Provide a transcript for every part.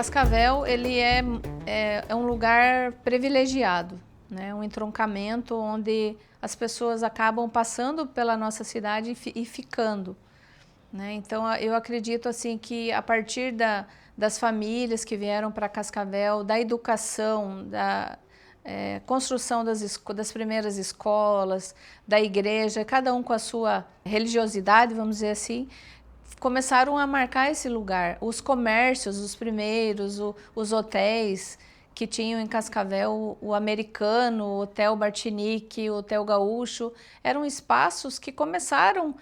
Cascavel, ele é um lugar privilegiado, né? Um entroncamento onde as pessoas acabam passando pela nossa cidade e ficando, né? Então, eu acredito assim que a partir das famílias que vieram para Cascavel, da educação, da construção das primeiras escolas, da igreja, cada um com a sua religiosidade, vamos dizer assim, começaram a marcar esse lugar. Os comércios, os primeiros, os hotéis que tinham em Cascavel, o Americano, o Hotel Martinique, o Hotel Gaúcho, eram espaços que começaram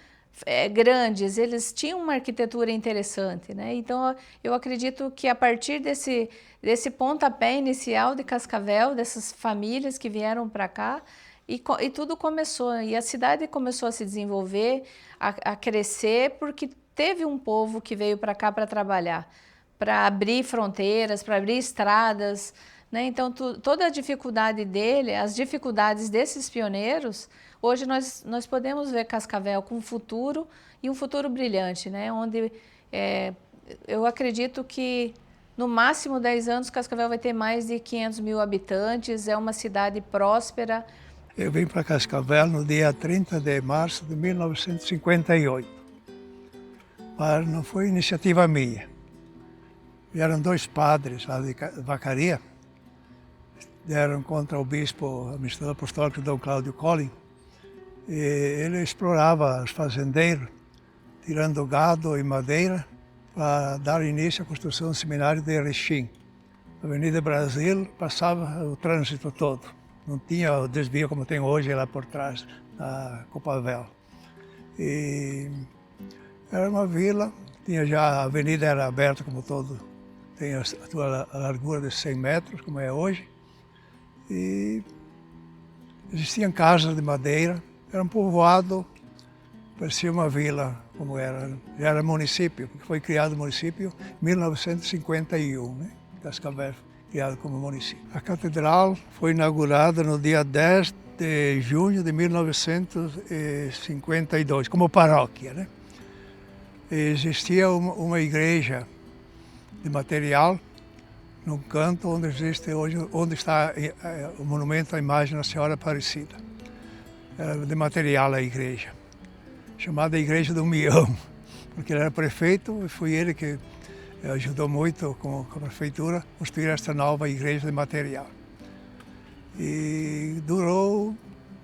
grandes, eles tinham uma arquitetura interessante, né? Então, eu acredito que a partir desse pontapé inicial de Cascavel, dessas famílias que vieram para cá, e tudo começou, e a cidade começou a se desenvolver, a crescer, porque teve um povo que veio para cá para trabalhar, para abrir fronteiras, para abrir estradas, né? Então, toda a dificuldade dele, as dificuldades desses pioneiros, hoje nós podemos ver Cascavel com um futuro e um futuro brilhante, né? Onde eu acredito que no máximo 10 anos Cascavel vai ter mais de 500 mil habitantes, é uma cidade próspera. Eu vim para Cascavel no dia 30 de março de 1958. Mas não foi iniciativa minha. Vieram dois padres lá de Vacaria, deram contra o bispo administrador apostólico Dom Cláudio Colin, e ele explorava os fazendeiros, tirando gado e madeira, para dar início à construção do seminário de Erechim. A Avenida Brasil passava o trânsito todo, não tinha o desvio como tem hoje lá por trás, na Copavel. E era uma vila, a avenida era aberta como todo, tem a sua largura de 100 metros, como é hoje. E existiam casas de madeira, era um povoado, parecia uma vila, como era. Já era município, porque foi criado o município em 1951, né? Cascavel, criado como município. A catedral foi inaugurada no dia 10 de junho de 1952, como paróquia, né? Existia uma igreja de material num canto onde existe hoje, onde está o monumento à imagem da Senhora Aparecida. Era de material a igreja, chamada Igreja do Mião, porque ele era prefeito e foi ele que ajudou muito com a prefeitura a construir esta nova igreja de material. E durou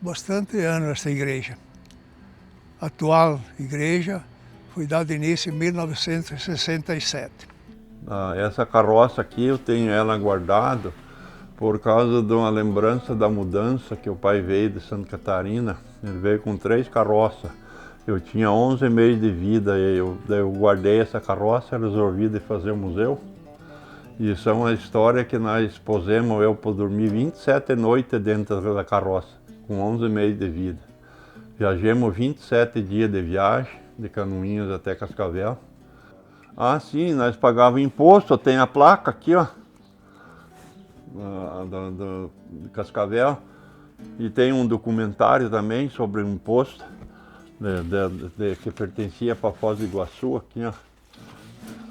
bastante anos essa igreja. A atual igreja foi dado início em 1967. Essa carroça aqui eu tenho ela guardada por causa de uma lembrança da mudança que o pai veio de Santa Catarina. Ele veio com 3 carroças. Eu tinha 11 meses de vida e eu guardei essa carroça, resolvi de fazer um museu. E isso é uma história que nós pusemos eu para dormir 27 noites dentro da carroça, com 11 meses de vida. Viajamos 27 dias de viagem, de Canoinhas até Cascavel. Ah, sim, nós pagávamos imposto, tem a placa aqui, ó, de Cascavel. E tem um documentário também sobre o imposto que pertencia para Foz do Iguaçu, aqui,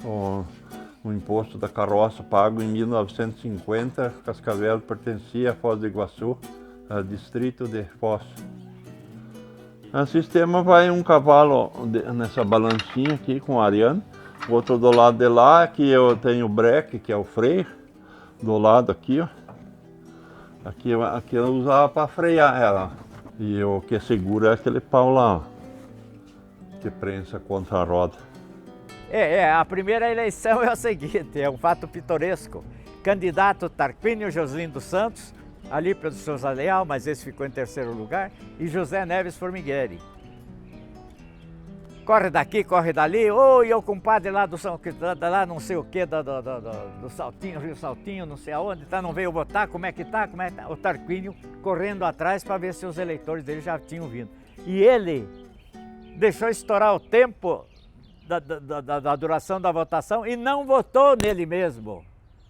ó. O imposto da carroça pago em 1950, Cascavel pertencia a Foz do Iguaçu, ao distrito de Foz. O sistema vai um cavalo nessa balancinha aqui com arame, o outro do lado de lá, aqui eu tenho o breque, que é o freio, do lado aqui, ó. Aqui eu usava para frear ela. E o que segura é aquele pau lá, ó, que prensa contra a roda. A primeira eleição é o seguinte, é um fato pitoresco. Candidato Tarquínio Joslin dos Santos, ali pelo Souza Leal, mas esse ficou em terceiro lugar, e José Neves Formigueri. Corre daqui, corre dali, e o compadre lá do lá não sei o que, do Saltinho, Rio Saltinho, não sei aonde, não veio votar, como é que tá? O Tarquínio correndo atrás para ver se os eleitores dele já tinham vindo. E ele deixou estourar o tempo da duração da votação e não votou nele mesmo.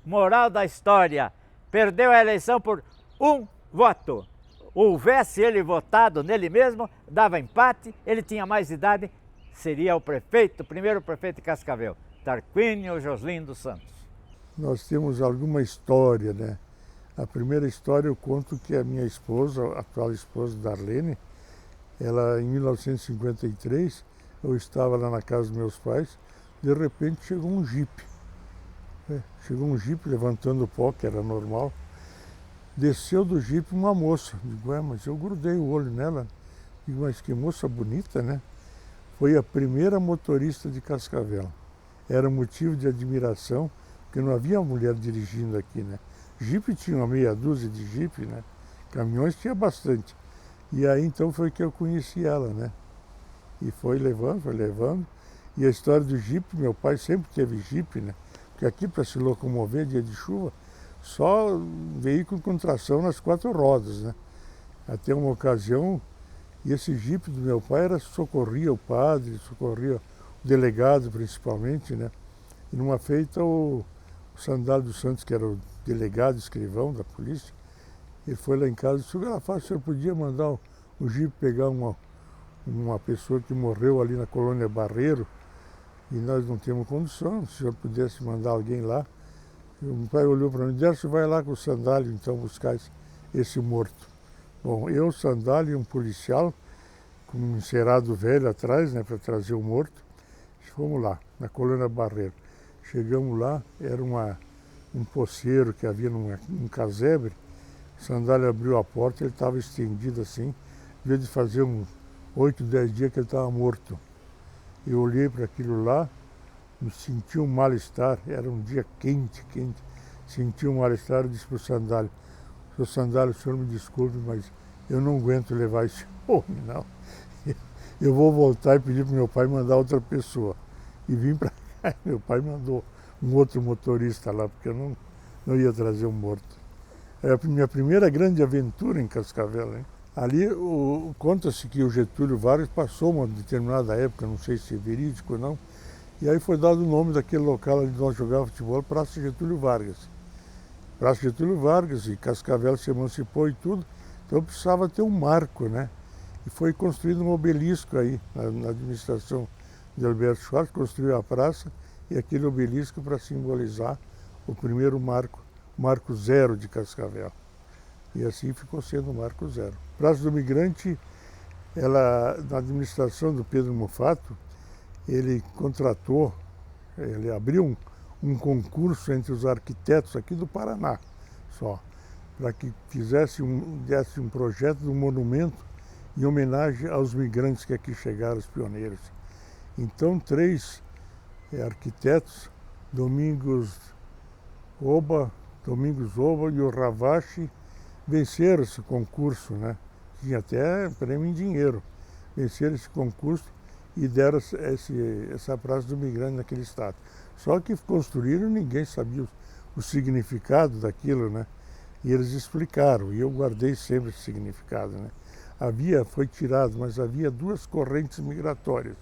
Moral da história, perdeu a eleição por 1 voto. Houvesse ele votado nele mesmo, dava empate, ele tinha mais idade, seria o primeiro prefeito de Cascavel, Tarquínio Joslin dos Santos. nós temos alguma história, né? A primeira história eu conto que a minha esposa, a atual esposa Darlene, ela em 1953, eu estava lá na casa dos meus pais, de repente chegou um jipe. Chegou um jipe levantando pó, que era normal. Desceu do jipe uma moça. Digo, mas eu grudei o olho nela. Digo, mas que moça bonita, né? Foi a primeira motorista de Cascavel. Era motivo de admiração, porque não havia mulher dirigindo aqui, né? Jipe tinha uma meia dúzia de jipe, né? Caminhões tinha bastante. E aí então foi que eu conheci ela, né? E foi levando. E a história do jipe, meu pai sempre teve jipe, né? Porque aqui para se locomover dia de chuva, só veículo com tração nas 4 rodas, né? Até uma ocasião, e esse jipe do meu pai socorria o padre, socorria o delegado principalmente, né? E numa feita o Sandalo dos Santos, que era o delegado, escrivão da polícia, ele foi lá em casa e disse, o senhor podia mandar o jipe pegar uma pessoa que morreu ali na colônia Barreiro, e nós não temos condição, se o senhor pudesse mandar alguém lá. E o pai olhou para mim e disse, vai lá com o Sandalo então buscar esse morto. Bom, eu, Sandalo e um policial, com um encerado velho atrás, né, para trazer o morto, fomos lá, na colônia Barreiro. Chegamos lá, era um poceiro que havia num casebre. O Sandalo abriu a porta, ele estava estendido assim, em vez de fazer uns 8, 10 dias que ele estava morto. Eu olhei para aquilo lá, me senti um mal-estar, era um dia quente, senti um mal-estar e disse para o Sandalo, seu Sandalo, o senhor me desculpe, mas eu não aguento levar esse homem, não. Eu vou voltar e pedir para meu pai mandar outra pessoa. E vim para cá, meu pai mandou um outro motorista lá, porque eu não ia trazer um morto. É a minha primeira grande aventura em Cascavel, hein? Ali conta-se que o Getúlio Vargas passou uma determinada época, não sei se é verídico ou não, e aí foi dado o nome daquele local onde nós jogávamos futebol, Praça Getúlio Vargas. Praça Getúlio Vargas, e Cascavel se emancipou e tudo, então precisava ter um marco, né? E foi construído um obelisco aí, na administração de Alberto Schwartz, construiu a praça e aquele obelisco para simbolizar o primeiro marco zero de Cascavel. E assim ficou sendo o marco zero. Praça do Migrante, na administração do Pedro Mufato, ele abriu um concurso entre os arquitetos aqui do Paraná, só, para que desse um projeto de um monumento em homenagem aos migrantes que aqui chegaram, os pioneiros. Então, 3 arquitetos, Domingos Oba e o Ravache, venceram esse concurso, né? Tinha até prêmio em dinheiro. Venceram esse concurso e deram essa Praça do Migrante naquele estado. Só que construíram, ninguém sabia o significado daquilo, né? E eles explicaram, e eu guardei sempre esse significado, né? Foi tirado, mas havia 2 correntes migratórias.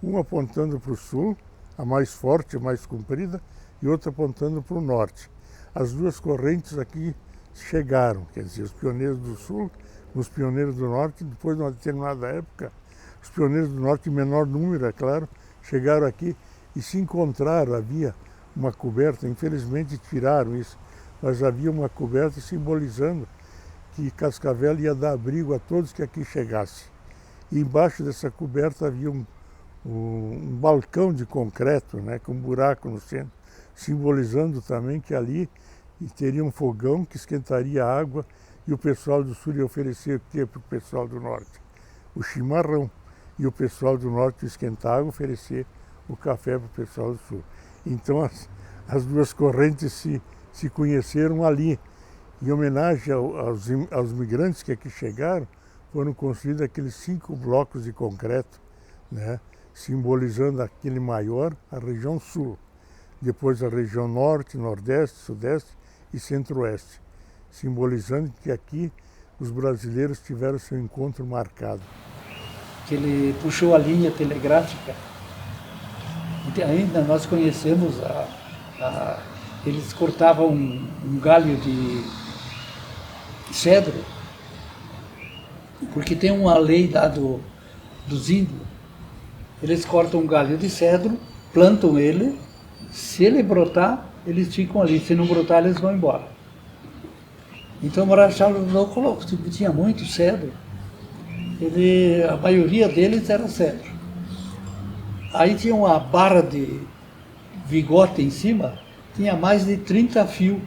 Uma apontando para o sul, a mais forte, a mais comprida, e outra apontando para o norte. As 2 correntes aqui chegaram, quer dizer, os pioneiros do sul, os pioneiros do norte, depois de uma determinada época, os pioneiros do norte, em menor número, é claro, chegaram aqui e se encontraram, havia uma coberta, infelizmente tiraram isso, mas havia uma coberta simbolizando que Cascavel ia dar abrigo a todos que aqui chegassem. E embaixo dessa coberta havia um balcão de concreto, né, com um buraco no centro, simbolizando também que ali teria um fogão que esquentaria a água e o pessoal do sul ia oferecer o quê para o pessoal do norte? O chimarrão. E o pessoal do norte ia esquentar a água e oferecer o café para o pessoal do sul. Então as 2 correntes se conheceram ali. Em homenagem aos migrantes que aqui chegaram, foram construídos aqueles 5 blocos de concreto, né, simbolizando aquele maior, a região sul. Depois a região norte, nordeste, sudeste e centro-oeste, simbolizando que aqui os brasileiros tiveram seu encontro marcado. Que ele puxou a linha telegráfica, e ainda nós conhecemos, eles cortavam um galho de cedro, porque tem uma lei lá dos índios, eles cortam um galho de cedro, plantam ele, se ele brotar, eles ficam ali. Se não brotar, eles vão embora. Então o Marechal Deodoro tinha muito cedro. A maioria deles era cedro. Aí tinha uma barra de vigote em cima, tinha mais de 30 fios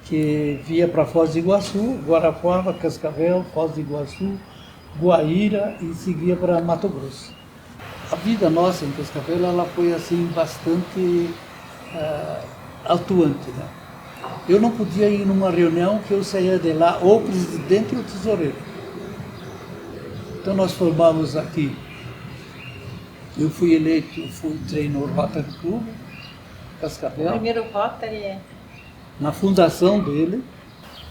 que via para Foz do Iguaçu, Guarapuava, Cascavel, Foz do Iguaçu, Guaíra e seguia para Mato Grosso. A vida nossa em Cascavel ela foi assim bastante atuante, né? Eu não podia ir numa reunião que eu saía de lá ou o presidente ou o tesoureiro. Então nós formamos aqui. Eu fui eleito, entrei no Rotary Club, Cascavel. O primeiro Rotary é... Na fundação dele,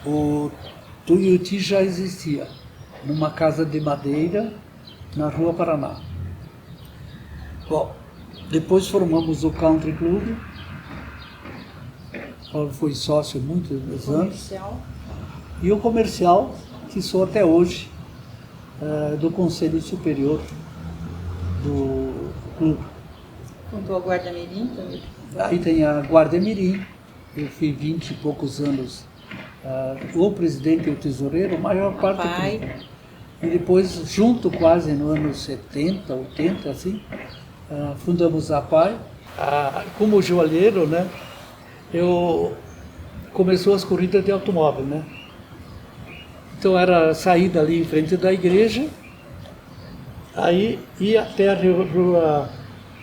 o Tuiuti já existia, numa casa de madeira, na Rua Paraná. Bom, depois formamos o Country Club. Paulo foi sócio há muitos anos. Comercial. E o comercial, que sou até hoje, do Conselho Superior do clube. Fundou a Guarda Mirim também. Aí tem a Guarda Mirim. Eu fui 20 e poucos anos o presidente e o tesoureiro, a maior parte do clube. E depois, junto quase no ano 70, 80, assim, fundamos a PAI. Como joalheiro, né, começou as corridas de automóvel, né? Então era saída ali em frente da igreja, aí ia até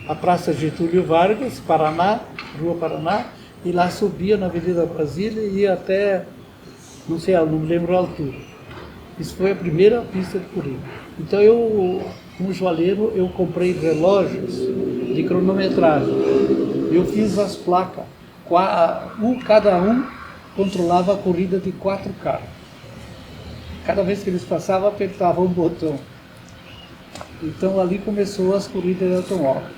a Praça Getúlio Vargas, Paraná, Rua Paraná, e lá subia na Avenida Brasília e ia até, não sei, não me lembro a altura. Isso foi a primeira pista de corrida. Então eu, como joalheiro, eu comprei relógios de cronometragem. Eu fiz as placas. Cada um controlava a corrida de 4 carros. Cada vez que eles passavam, apertavam um botão. Então ali começou as corridas de automóvel.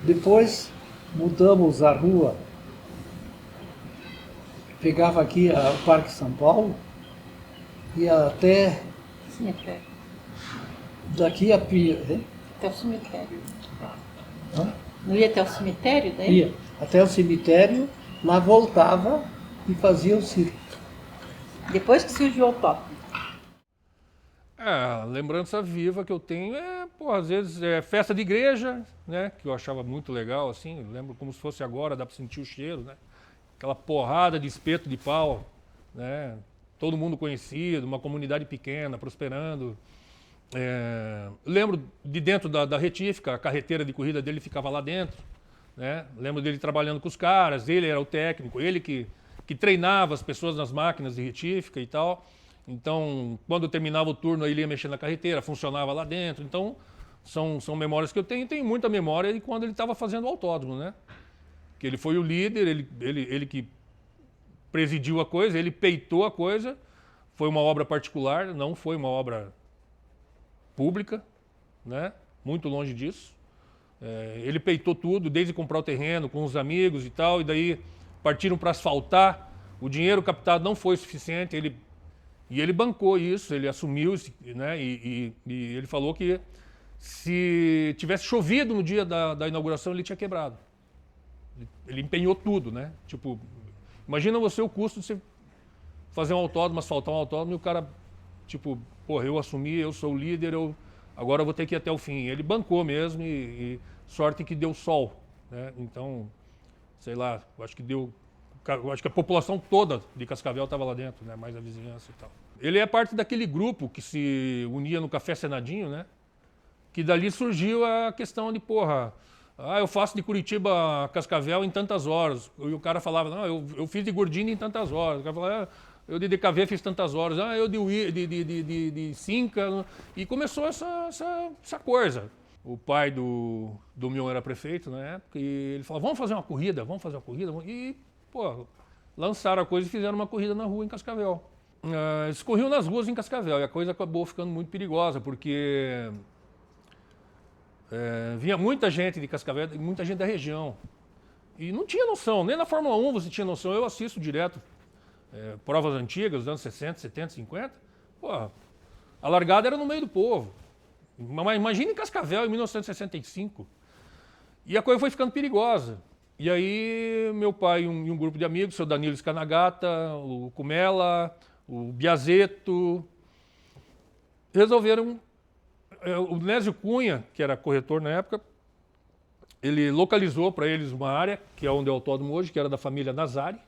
Depois mudamos a rua. Pegava aqui o Parque São Paulo, ia até... Cemitério. Daqui a Pia. Até o cemitério. Hã? Não ia até o cemitério daí? Ia até o cemitério, lá voltava e fazia o circo. Depois que surgiu o autódromo. A lembrança viva que eu tenho às vezes é festa de igreja, né? Que eu achava muito legal, assim. Eu lembro como se fosse agora, dá para sentir o cheiro, né? Aquela porrada de espeto de pau, né? Todo mundo conhecido, uma comunidade pequena, prosperando. Lembro de dentro da retífica, a carreteira de corrida dele ficava lá dentro, né? Lembro dele trabalhando com os caras, ele era o técnico, ele que treinava as pessoas nas máquinas de retífica e tal. Então, quando terminava o turno, ele ia mexer na carreteira, funcionava lá dentro. Então, são memórias que eu tenho. Tenho muita memória de quando ele estava fazendo o autódromo, né? Que ele foi o líder, ele que presidiu a coisa, ele peitou a coisa. Foi uma obra particular, não foi uma obra pública, né? Muito longe disso. Ele peitou tudo, desde comprar o terreno com os amigos e tal, e daí partiram para asfaltar. O dinheiro captado não foi suficiente, ele bancou isso, ele assumiu, né? E ele falou que se tivesse chovido no dia da inauguração, ele tinha quebrado. Ele empenhou tudo, né? Tipo, imagina você o custo de você fazer um autódromo, asfaltar um autódromo, e o cara, tipo, porra, eu assumi, eu sou o líder, agora eu vou ter que ir até o fim. Ele bancou mesmo e sorte que deu sol, né? Então, sei lá, eu acho que a população toda de Cascavel estava lá dentro, né? Mais a vizinhança e tal. Ele é parte daquele grupo que se unia no Café Senadinho, né? Que dali surgiu a questão de, porra, eu faço de Curitiba a Cascavel em tantas horas. E o cara falava, não, eu fiz de Gordini em tantas horas. O cara falava, eu de DKV fiz tantas horas. Eu de Cinca. E começou essa coisa. O pai do Mion era prefeito na época e ele falava, vamos fazer uma corrida. E, pô, lançaram a coisa e fizeram uma corrida na rua em Cascavel. Eles corriam nas ruas em Cascavel e a coisa acabou ficando muito perigosa, porque vinha muita gente de Cascavel e muita gente da região. E não tinha noção, nem na Fórmula 1 você tinha noção. Eu assisto direto provas antigas, dos anos 60, 70, 50. Pô, a largada era no meio do povo. Mas imagina em Cascavel, em 1965. E a coisa foi ficando perigosa. E aí meu pai e um grupo de amigos, o seu Danilo Scanagata, o Cumela, o Biazeto, resolveram... O Nésio Cunha, que era corretor na época, ele localizou para eles uma área, que é onde é o autódromo hoje, que era da família Nazari.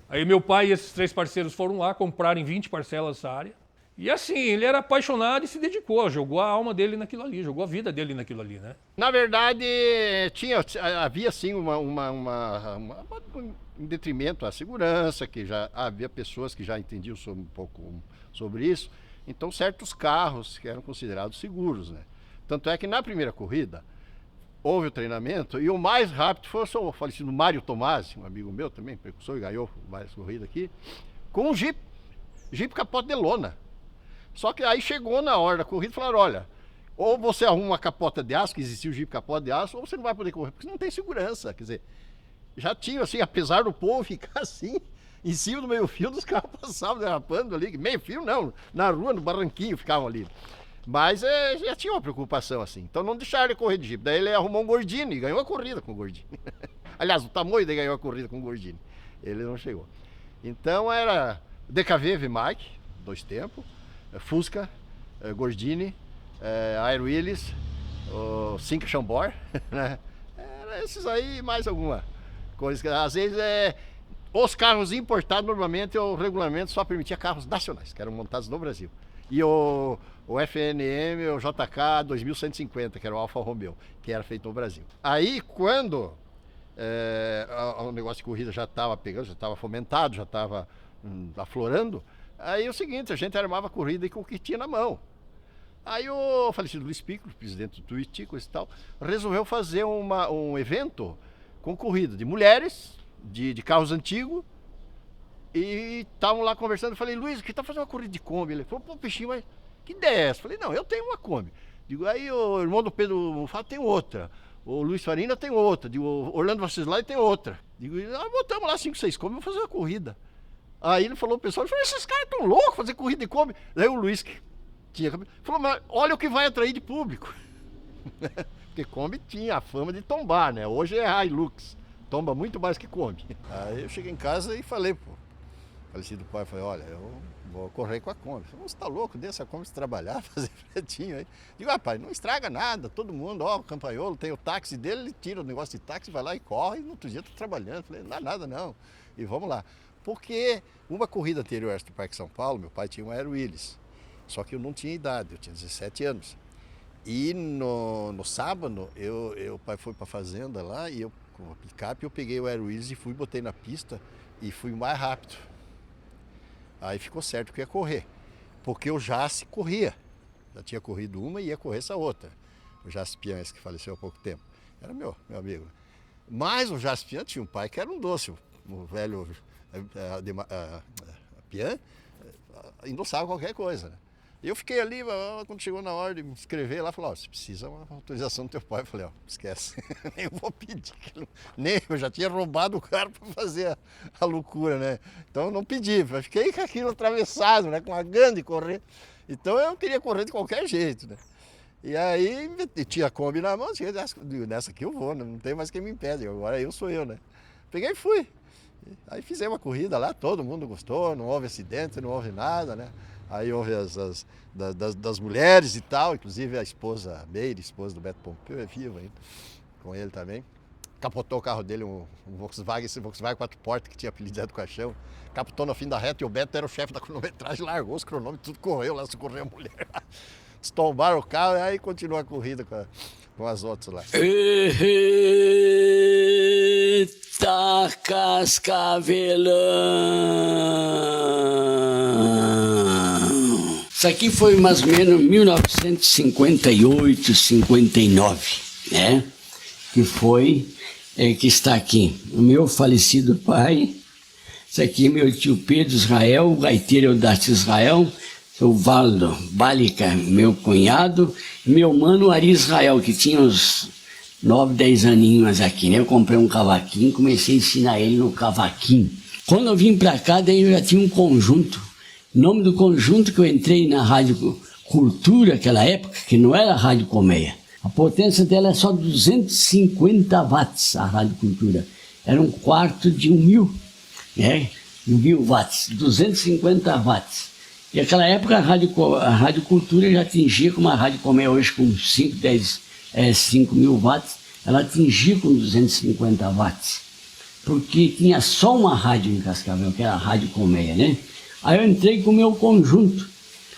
Aí meu pai e esses 3 parceiros foram lá, compraram em 20 parcelas essa área. E assim, ele era apaixonado e se dedicou, jogou a alma dele naquilo ali, jogou a vida dele naquilo ali, né? Na verdade, havia sim em detrimento à segurança, que já havia pessoas que já entendiam um pouco sobre isso. Então, certos carros que eram considerados seguros, né? Tanto é que na primeira corrida, houve o treinamento e o mais rápido foi o falecido Mário Tomasi, um amigo meu também, precursor, e ganhou várias corridas aqui, com um Jeep capote de lona. Só que aí chegou na hora da corrida e falaram, olha, ou você arruma uma capota de aço, que existia o Jeep capote de aço, ou você não vai poder correr, porque não tem segurança. Quer dizer, já tinha assim, apesar do povo ficar assim, em cima do meio-fio, dos carros passavam derrapando ali, meio-fio não, na rua, no barranquinho ficavam ali. Mas já tinha uma preocupação assim, então não deixaram ele correr de Jeep. Daí ele arrumou um Gordini e ganhou a corrida com o Gordini. Aliás, o Tamoio daí ganhou a corrida com o Gordini, ele não chegou. Então era DKV V-Mike, 2 tempos, Fusca, Gordini, Air Willis, o Cinca Chambord, né? Era esses aí mais alguma coisa que às vezes os carros importados normalmente o regulamento só permitia carros nacionais, que eram montados no Brasil. E o FNM, o JK 2150, que era o Alfa Romeo, que era feito no Brasil. Aí quando o negócio de corrida já estava pegando, já estava fomentado, já estava aflorando, aí é o seguinte, a gente armava a corrida com o que tinha na mão. Aí o falecido Luiz Piccolo, presidente do Tuiuti, coisa e tal, resolveu fazer um evento com corrida de mulheres, de carros antigos, e estavam lá conversando. Eu falei, Luiz, que tá fazendo uma corrida de Kombi? Ele falou, pô, Peixinho, mas que ideia é essa? Eu falei, não, eu tenho uma Kombi. Digo, aí o irmão do Pedro Mufato tem outra, o Luiz Farina tem outra, digo, o Orlando Vacislai tem outra. Digo, nós botamos lá 5, 6 Kombi, vamos fazer uma corrida. Aí ele falou, o pessoal, falou, esses caras tão loucos fazer corrida de Kombi. Daí o Luiz, que tinha, falou, mas olha o que vai atrair de público. Porque Kombi tinha a fama de tombar, né? Hoje é Hilux, tomba muito mais que Kombi. Aí eu cheguei em casa e falei, pô, falecido pai, falei, olha, eu vou correr com a Kombi. Falei, você tá louco, deixa a Kombi trabalhar, fazer fretinho aí. Digo, rapaz, não estraga nada, todo mundo, ó, o Campagnolo tem o táxi dele, ele tira o negócio de táxi, vai lá e corre, e no outro dia tá trabalhando. Falei, não dá nada não, e vamos lá. Porque uma corrida anterior ao Parque São Paulo, meu pai tinha um Air Willis, só que eu não tinha idade, eu tinha 17 anos. E no sábado, o pai foi para a fazenda lá, e eu com a picape, eu peguei o Air Willis e fui, botei na pista, e fui mais rápido. Aí ficou certo que eu ia correr, porque o Jace corria. Já tinha corrido uma e ia correr essa outra. O Jace Pian, esse que faleceu há pouco tempo, era meu amigo. Mas o Jace Pian tinha um pai que era um doce, o velho Pian endossava qualquer coisa, né? E eu fiquei ali, quando chegou na hora de me inscrever lá, falou, você precisa uma autorização do teu pai. Eu falei, esquece, nem vou pedir. Eu já tinha roubado o cara para fazer a loucura, né? Então eu não pedi, fiquei com aquilo atravessado, né? Com a gana de correr. Então eu queria correr de qualquer jeito, né? E aí tinha a Kombi na mão, nessa aqui eu vou, né? Não tem mais quem me impede, agora eu sou eu, né? Peguei e fui. Aí fizemos uma corrida lá, todo mundo gostou, não houve acidente, não houve nada, né? Aí houve das mulheres e tal, inclusive a esposa, a Meire, esposa do Beto Pompeu, é viva ainda, com ele também. Capotou o carro dele, um Volkswagen, esse Volkswagen 4 portas que tinha apelido dentro do caixão. Capotou no fim da reta e o Beto era o chefe da cronometragem, largou os cronômetros, tudo correu lá, socorreu a mulher. Estombaram o carro e aí continuou a corrida com as outras lá. Eita, Cascavelão! Isso aqui foi mais ou menos 1958, 59, né? Que foi, que está aqui, o meu falecido pai. Isso aqui é meu tio Pedro Israel, o gaiteiro Eudácio Israel, o Valdo Bálica, meu cunhado, e meu mano Ari Israel, que tinha uns 9, 10 aninhos aqui, né? Eu comprei um cavaquinho, comecei a ensinar ele no cavaquinho. Quando eu vim pra cá, daí eu já tinha um conjunto. O nome do conjunto que eu entrei na Rádio Cultura, naquela época, que não era a Rádio Colmeia. A potência dela é só 250 watts, a Rádio Cultura. era um quarto de 1.000, né? 1.000 watts, 250 watts. E naquela época a Rádio Cultura já atingia, como a Rádio Colmeia hoje com 5.000 watts, ela atingia com 250 watts. Porque tinha só uma rádio em Cascavel, que era a Rádio Colmeia, né? Aí eu entrei com o meu conjunto.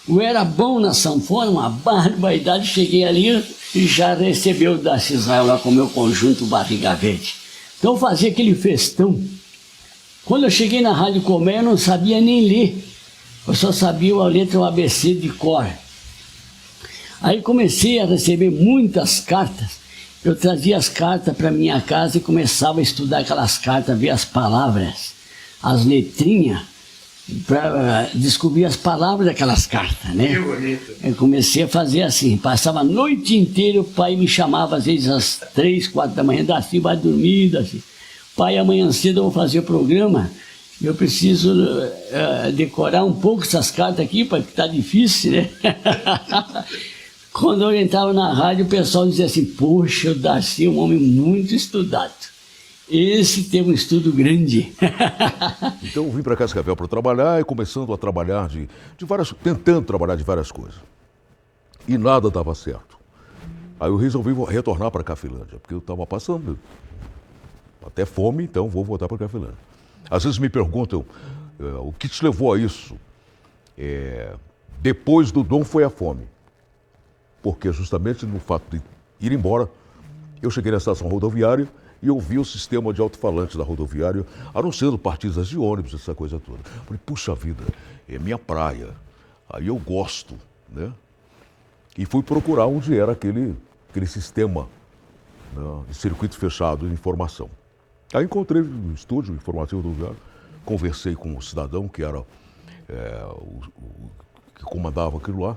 Eu era bom na sanfona, uma barbaridade, cheguei ali e já recebeu o Darcy Israel lá com o meu conjunto Barriga Verde. Então eu fazia aquele festão. Quando eu cheguei na Rádio Colmeia, eu não sabia nem ler. Eu só sabia a letra, o ABC de cor. Aí comecei a receber muitas cartas. Eu trazia as cartas para minha casa e começava a estudar aquelas cartas, ver as palavras, as letrinhas, para descobrir as palavras daquelas cartas, né? Que bonito. Eu comecei a fazer assim, passava a noite inteira, o pai me chamava às vezes às 3, 4 da manhã, Darcy, vai dormir, Darcy. Pai, amanhã cedo eu vou fazer o programa, eu preciso decorar um pouco essas cartas aqui, porque tá difícil, né? Quando eu entrava na rádio, o pessoal dizia assim, poxa, o Darcy é um homem muito estudado. Esse teve um estudo grande. Então eu vim para Cascavel para trabalhar e começando a trabalhar tentando trabalhar de várias coisas. E nada dava certo. Aí eu resolvi retornar para Cafelândia, porque eu estava passando até fome, então vou voltar para Cafelândia. Às vezes me perguntam, o que te levou a isso? Depois do dom foi a fome. Porque justamente no fato de ir embora, eu cheguei na estação rodoviária e ouvi o sistema de alto-falante da rodoviária anunciando partidas de ônibus, essa coisa toda. Falei, puxa vida, é minha praia, aí eu gosto, né? E fui procurar onde era aquele sistema, né, de circuito fechado de informação. Aí encontrei no estúdio informativo rodoviário, conversei com o cidadão que era que comandava aquilo lá,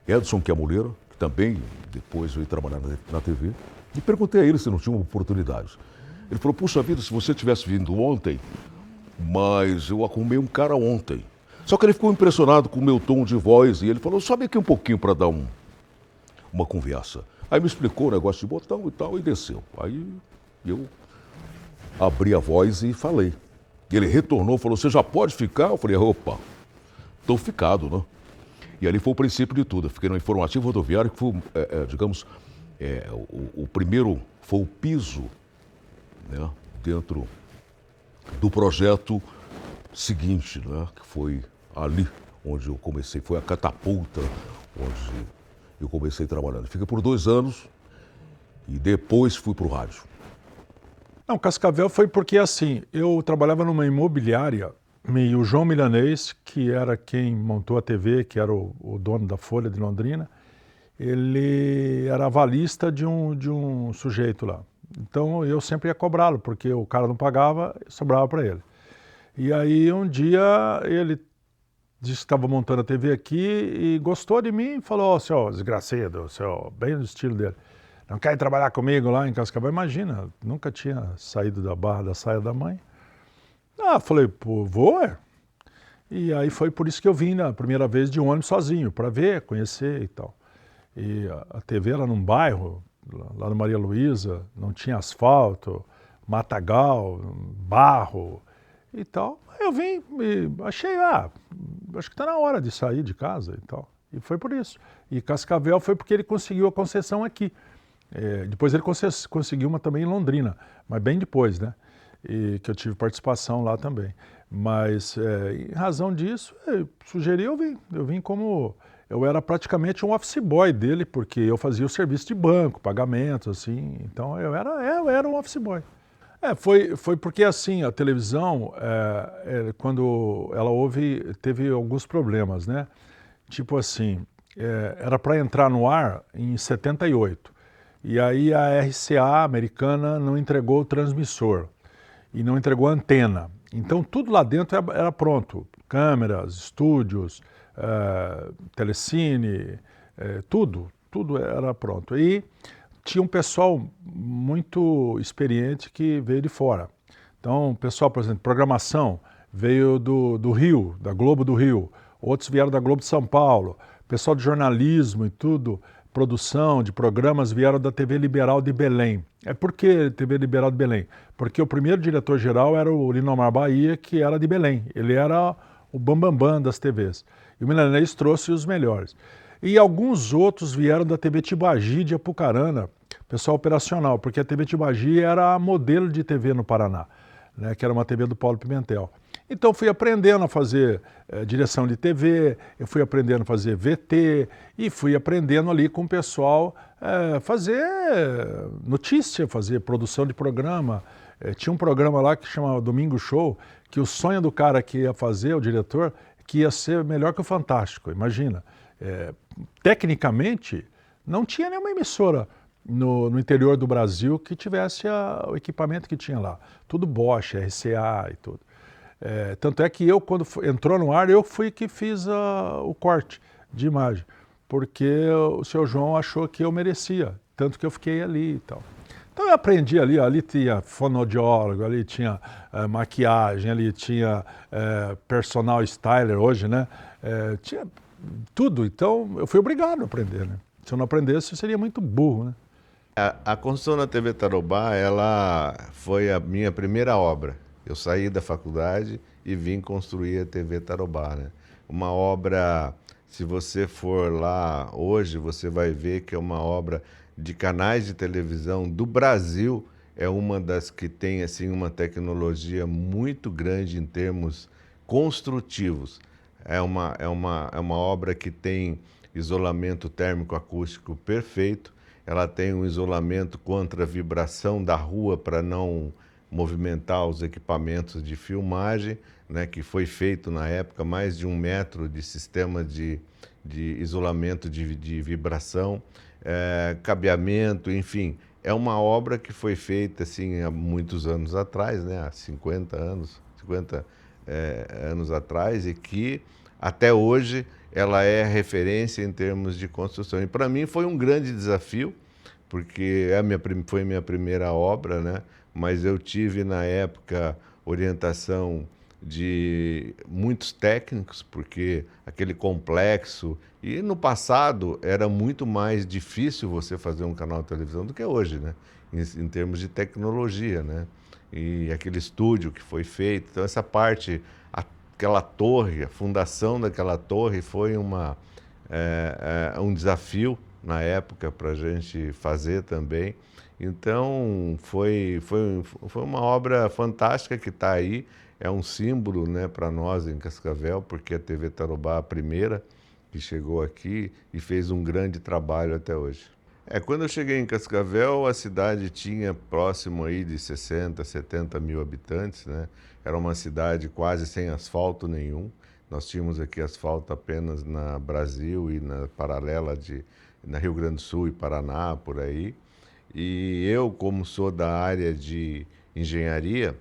Edson Quiamoleira, que também depois veio trabalhar na TV, e perguntei a ele se não tinha uma oportunidade. Ele falou, puxa vida, se você tivesse vindo ontem, mas eu arrumei um cara ontem. Só que ele ficou impressionado com o meu tom de voz e ele falou, sobe aqui um pouquinho para dar uma conversa. Aí me explicou o negócio de botão e tal e desceu. Aí eu abri a voz e falei. Ele retornou, falou, você já pode ficar? Eu falei, opa, estou ficado, né? E ali foi o princípio de tudo. Eu fiquei no informativo rodoviário, que foi, o primeiro, foi o piso, né, dentro do projeto seguinte, né, que foi ali onde eu comecei, foi a catapulta onde eu comecei trabalhando. Fiquei por 2 anos e depois fui para o rádio. Não, Cascavel foi porque assim, eu trabalhava numa imobiliária e o João Milanês, que era quem montou a TV, que era o dono da Folha de Londrina, ele era avalista de um sujeito lá. Então eu sempre ia cobrá-lo, porque o cara não pagava, sobrava para ele. E aí um dia ele disse que estava montando a TV aqui e gostou de mim e falou, seu desgraçado, bem no estilo dele, não quer trabalhar comigo lá em Cascavel? Imagina, nunca tinha saído da barra da saia da mãe. Ah, falei, pô, vou, é. E aí foi por isso que eu vim na primeira vez de ônibus sozinho, para ver, conhecer e tal. E a TV era num bairro, lá no Maria Luísa, não tinha asfalto, matagal, barro e tal. Aí eu vim e achei, acho que está na hora de sair de casa e tal. E foi por isso. E Cascavel foi porque ele conseguiu a concessão aqui. Depois ele conseguiu uma também em Londrina, mas bem depois, né? E que eu tive participação lá também. Mas, em razão disso, sugeri eu vim como... Eu era praticamente um office boy dele, porque eu fazia o serviço de banco, pagamentos, assim. Então, eu era um office boy. Foi porque, assim, a televisão, quando ela teve alguns problemas, né? Tipo assim, era para entrar no ar em 78. E aí a RCA americana não entregou o transmissor e não entregou a antena. Então tudo lá dentro era pronto, câmeras, estúdios, telecine, tudo era pronto. E tinha um pessoal muito experiente que veio de fora. Então o pessoal, por exemplo, programação, veio do Rio, da Globo do Rio, outros vieram da Globo de São Paulo, pessoal de jornalismo e tudo, produção, de programas, vieram da TV Liberal de Belém. Por que TV Liberal de Belém? Porque o primeiro diretor-geral era o Linomar Bahia, que era de Belém. Ele era o bambambam das TVs. E o Milanês trouxe os melhores. E alguns outros vieram da TV Tibagi de Apucarana, pessoal operacional, porque a TV Tibagi era modelo de TV no Paraná, né, que era uma TV do Paulo Pimentel. Então fui aprendendo a fazer direção de TV, eu fui aprendendo a fazer VT e fui aprendendo ali com o pessoal fazer notícia, fazer produção de programa. Tinha um programa lá que chamava Domingo Show, que o sonho do cara que ia fazer, o diretor, que ia ser melhor que o Fantástico, imagina. Tecnicamente, não tinha nenhuma emissora no interior do Brasil que tivesse o equipamento que tinha lá. Tudo Bosch, RCA e tudo. Tanto é que eu, quando entrou no ar, eu fui que fiz o corte de imagem, porque o seu João achou que eu merecia, tanto que eu fiquei ali e tal. Então eu aprendi ali tinha fonoaudiólogo, ali tinha maquiagem, ali tinha personal styler hoje, né? Tinha tudo, então eu fui obrigado a aprender, né? Se eu não aprendesse, eu seria muito burro, né? A construção da TV Tarobá, ela foi a minha primeira obra. Eu saí da faculdade e vim construir a TV Tarobá, né? Uma obra, se você for lá hoje, você vai ver que é uma obra de canais de televisão do Brasil, é uma das que tem assim uma tecnologia muito grande em termos construtivos. É uma obra que tem isolamento térmico acústico perfeito, ela tem um isolamento contra a vibração da rua para não movimentar os equipamentos de filmagem, né, que foi feito na época mais de 1 metro de sistema de isolamento de vibração, cabeamento, enfim. É uma obra que foi feita assim, há muitos anos atrás, né, há 50 anos atrás, e que até hoje ela é referência em termos de construção. E para mim foi um grande desafio, porque foi minha primeira obra, né? Mas eu tive na época orientação de muitos técnicos, porque aquele complexo, e no passado era muito mais difícil você fazer um canal de televisão do que hoje, né? Em termos de tecnologia, né? E aquele estúdio que foi feito, então essa parte, aquela torre, a fundação daquela torre foi um desafio na época para a gente fazer também. Então foi uma obra fantástica que está aí, é um símbolo, né, para nós em Cascavel, porque a TV Tarobá, a primeira que chegou aqui e fez um grande trabalho até hoje. Quando eu cheguei em Cascavel, a cidade tinha próximo aí de 60, 70 mil habitantes, né? Era uma cidade quase sem asfalto nenhum. Nós tínhamos aqui asfalto apenas na Brasil e na paralela na Rio Grande do Sul e Paraná, por aí. E eu, como sou da área de engenharia,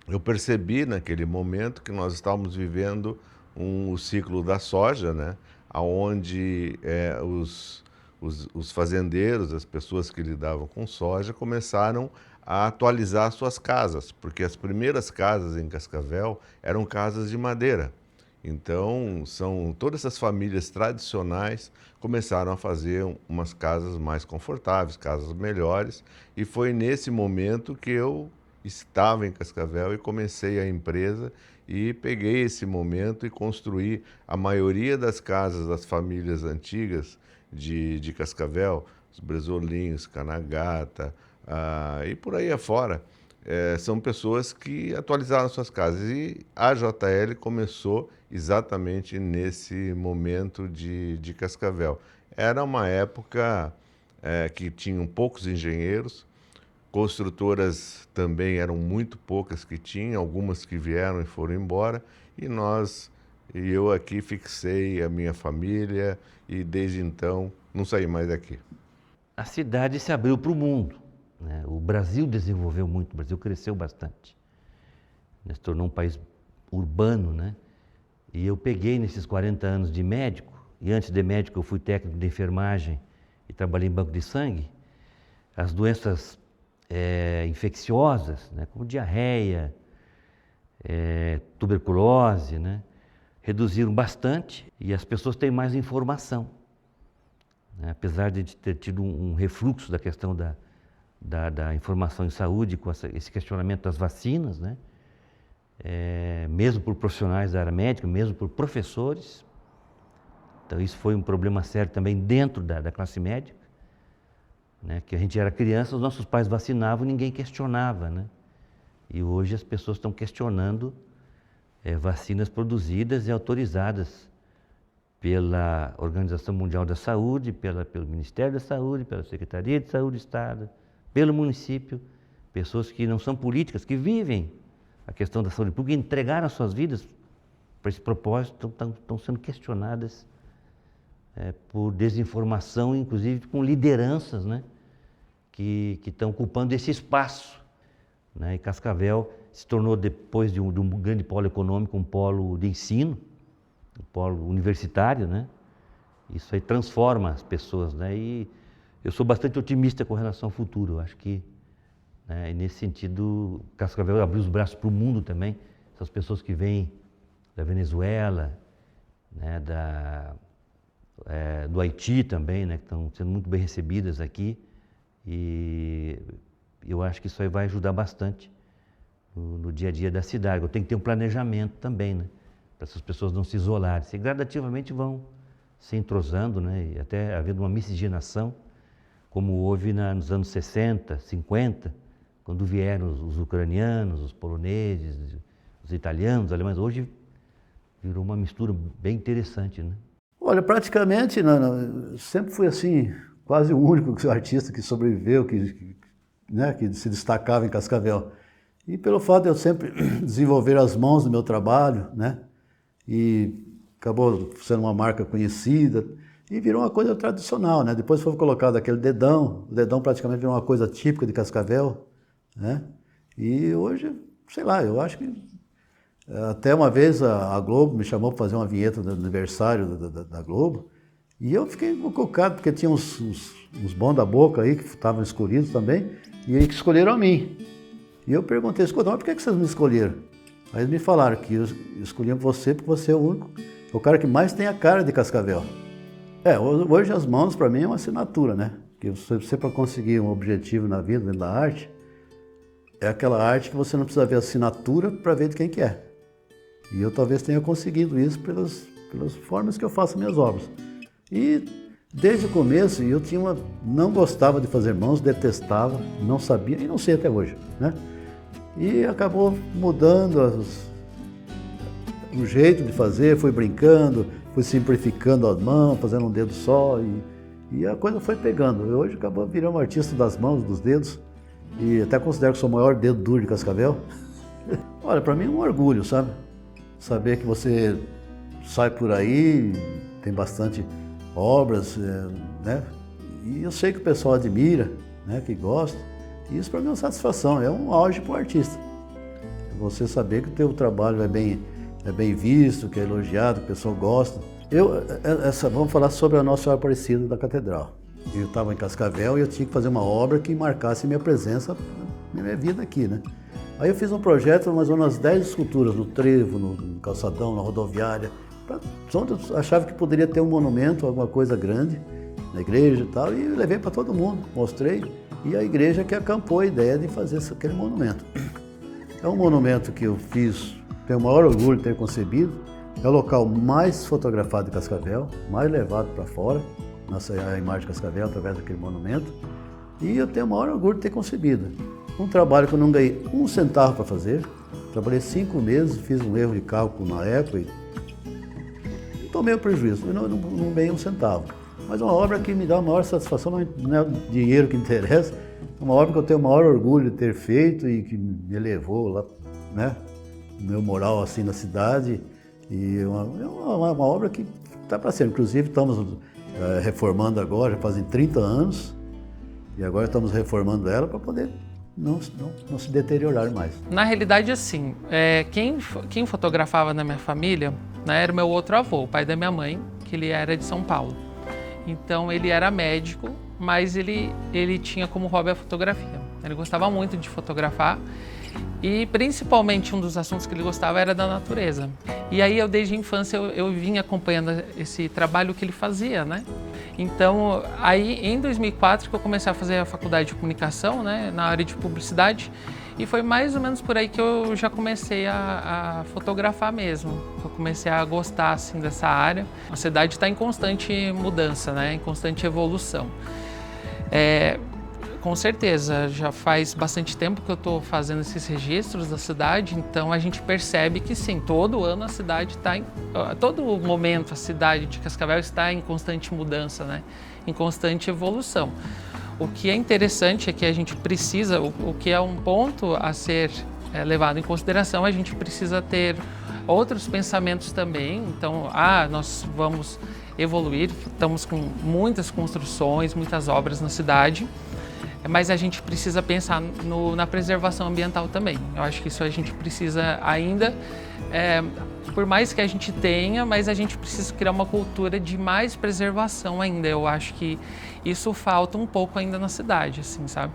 eu percebi naquele momento que nós estávamos vivendo o ciclo da soja, né? Onde os fazendeiros, as pessoas que lidavam com soja, começaram a atualizar suas casas, porque as primeiras casas em Cascavel eram casas de madeira. Então, todas essas famílias tradicionais começaram a fazer umas casas mais confortáveis, casas melhores, e foi nesse momento que eu estava em Cascavel e comecei a empresa e peguei esse momento e construí a maioria das casas das famílias antigas de Cascavel, os Bresolinhos, Canagata e por aí afora. São pessoas que atualizaram suas casas e a JL começou exatamente nesse momento de Cascavel. Era uma época que tinham poucos engenheiros, construtoras também eram muito poucas que tinham, algumas que vieram e foram embora, e eu aqui fixei a minha família e desde então não saí mais daqui. A cidade se abriu para o mundo, né? O Brasil desenvolveu muito, o Brasil cresceu bastante, se tornou um país urbano, né? E eu peguei nesses 40 anos de médico, e antes de médico eu fui técnico de enfermagem e trabalhei em banco de sangue, as doenças infecciosas, né, como diarreia, tuberculose, né, reduziram bastante e as pessoas têm mais informação. Apesar de ter tido um refluxo da questão da informação em saúde, com esse questionamento das vacinas, né? Mesmo por profissionais da área médica, mesmo por professores. Então isso foi um problema sério também dentro da classe médica, né? Que a gente era criança, os nossos pais vacinavam e ninguém questionava, né? E hoje as pessoas estão questionando vacinas produzidas e autorizadas pela Organização Mundial da Saúde, pelo Ministério da Saúde, pela Secretaria de Saúde do Estado, pelo município, pessoas que não são políticas, que vivem a questão da saúde pública, entregaram as suas vidas para esse propósito, estão sendo questionadas por desinformação, inclusive com lideranças, né, que estão ocupando esse espaço, né? E Cascavel se tornou, depois de um grande polo econômico, um polo de ensino, um polo universitário, né? Isso aí transforma as pessoas, né? E eu sou bastante otimista com relação ao futuro. Eu acho que, né, nesse sentido, Cascavel abriu os braços para o mundo também. Essas pessoas que vêm da Venezuela, né, do Haiti também, né, que estão sendo muito bem recebidas aqui. E eu acho que isso aí vai ajudar bastante no dia a dia da cidade. Eu tenho que ter um planejamento também, né, para essas pessoas não se isolarem. E gradativamente vão se entrosando, né, e até havendo uma miscigenação, como houve nos anos 60, 50, quando vieram os ucranianos, os poloneses, os italianos, os alemães. Hoje virou uma mistura bem interessante, né? Olha, praticamente, sempre fui assim, quase o único artista que sobreviveu, né, que se destacava em Cascavel. E pelo fato de eu sempre desenvolver as mãos no meu trabalho, né, e acabou sendo uma marca conhecida e virou uma coisa tradicional, né? Depois foi colocado aquele dedão, o dedão praticamente virou uma coisa típica de Cascavel, né? E hoje, sei lá, eu acho que até uma vez a Globo me chamou para fazer uma vinheta do aniversário da Globo e eu fiquei encucado porque tinha uns bons da boca aí que estavam escolhidos também e aí que escolheram a mim. E eu perguntei, escuta, mas por que vocês me escolheram? Aí eles me falaram que escolhiam você porque você é o cara que mais tem a cara de Cascavel. Hoje as mãos para mim é uma assinatura, né? Porque você para conseguir um objetivo na vida, dentro da arte, é aquela arte que você não precisa ver a assinatura para ver de quem que é. E eu talvez tenha conseguido isso pelas formas que eu faço minhas obras. E desde o começo eu não gostava de fazer mãos, detestava, não sabia e não sei até hoje, né? E acabou mudando o jeito de fazer, fui brincando, fui simplificando as mãos, fazendo um dedo só e a coisa foi pegando. Eu hoje acabou virando um artista das mãos, dos dedos e até considero que sou o maior dedo duro de Cascavel. Olha, para mim é um orgulho, sabe? Saber que você sai por aí, tem bastante obras, né? E eu sei que o pessoal admira, né? Que gosta. E isso para mim é uma satisfação, é um auge para o artista. Você saber que o teu trabalho é bem visto, que é elogiado, que o pessoal gosta. Vamos falar sobre a Nossa Senhora Aparecida da Catedral. Eu estava em Cascavel e eu tinha que fazer uma obra que marcasse minha presença na minha vida aqui, né? Aí eu fiz um projeto, mais ou menos 10 esculturas no trevo, no calçadão, na rodoviária, onde eu achava que poderia ter um monumento, alguma coisa grande, na igreja e tal, e levei para todo mundo, mostrei, e a igreja que acampou a ideia de fazer aquele monumento. É um monumento que eu fiz, tenho o maior orgulho de ter concebido, é o local mais fotografado de Cascavel, mais levado para fora, a imagem de Cascavel através daquele monumento, e eu tenho o maior orgulho de ter concebido. Um trabalho que eu não ganhei um centavo para fazer, trabalhei 5 meses, fiz um erro de cálculo na época e tomei o prejuízo, eu não ganhei um centavo. Mas é uma obra que me dá a maior satisfação, não é o dinheiro que interessa, é uma obra que eu tenho o maior orgulho de ter feito e que me elevou lá, né, o meu moral assim na cidade. E é uma obra que está para ser. Inclusive estamos reformando agora, já fazem 30 anos, e agora estamos reformando ela para poder não se deteriorar mais. Na realidade, assim, quem fotografava na minha família, né, era o meu outro avô, o pai da minha mãe, que ele era de São Paulo. Então ele era médico, mas ele tinha como hobby a fotografia. Ele gostava muito de fotografar e principalmente um dos assuntos que ele gostava era da natureza. E aí eu desde a infância eu vinha acompanhando esse trabalho que ele fazia, né? Então, aí em 2004 que eu comecei a fazer a faculdade de comunicação, né, na área de publicidade, e foi mais ou menos por aí que eu já comecei a fotografar mesmo. Eu comecei a gostar assim dessa área. A cidade está em constante mudança, né, em constante evolução. Com certeza, já faz bastante tempo que eu estou fazendo esses registros da cidade, então a gente percebe que sim, todo ano a cidade está a todo momento a cidade de Cascavel está em constante mudança, né? Em constante evolução. O que é interessante é que a gente precisa, o que é um ponto a ser levado em consideração, a gente precisa ter outros pensamentos também. Então, nós vamos evoluir, estamos com muitas construções, muitas obras na cidade, mas a gente precisa pensar na preservação ambiental também. Eu acho que isso a gente precisa ainda, por mais que a gente tenha, mas a gente precisa criar uma cultura de mais preservação ainda. Eu acho que isso falta um pouco ainda na cidade, assim, sabe?